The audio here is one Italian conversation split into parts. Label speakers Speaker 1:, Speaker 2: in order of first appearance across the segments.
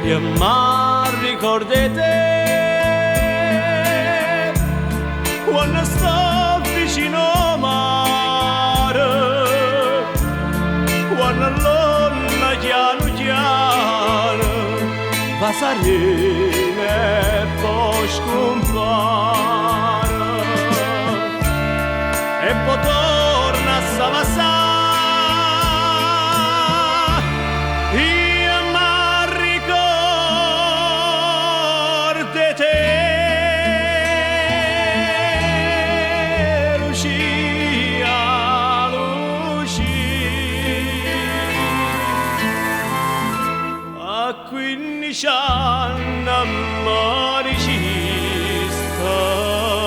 Speaker 1: io mi ricordo di te quando sto vicino al mare, quando l'onna piano piano va serena e poi scompare e poi torna a Savassà. Io mi ricordo di te, Lucia, Lucia, a 15 anni amore ci stati.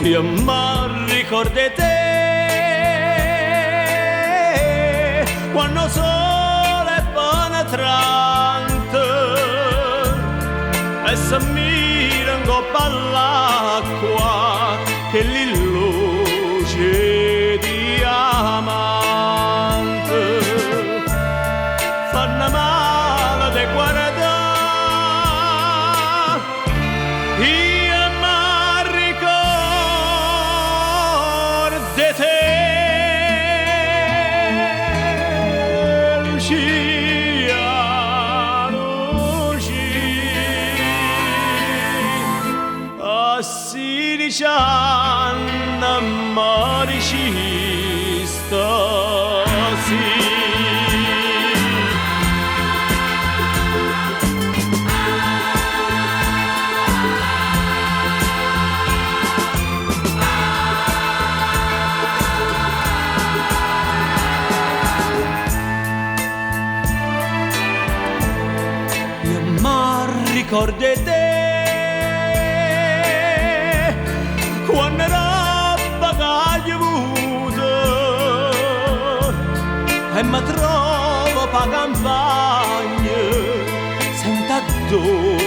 Speaker 1: Io mi ricordo di te quando il sole è penetrante e si mira in coppa all'acqua che li luce diamante fanno male di guardare. De te, Lucia, Lucia, a 16 anni amore ci stasi. Ricordo di te quando roba che hai avuto e mi trovo per campagna senza dolore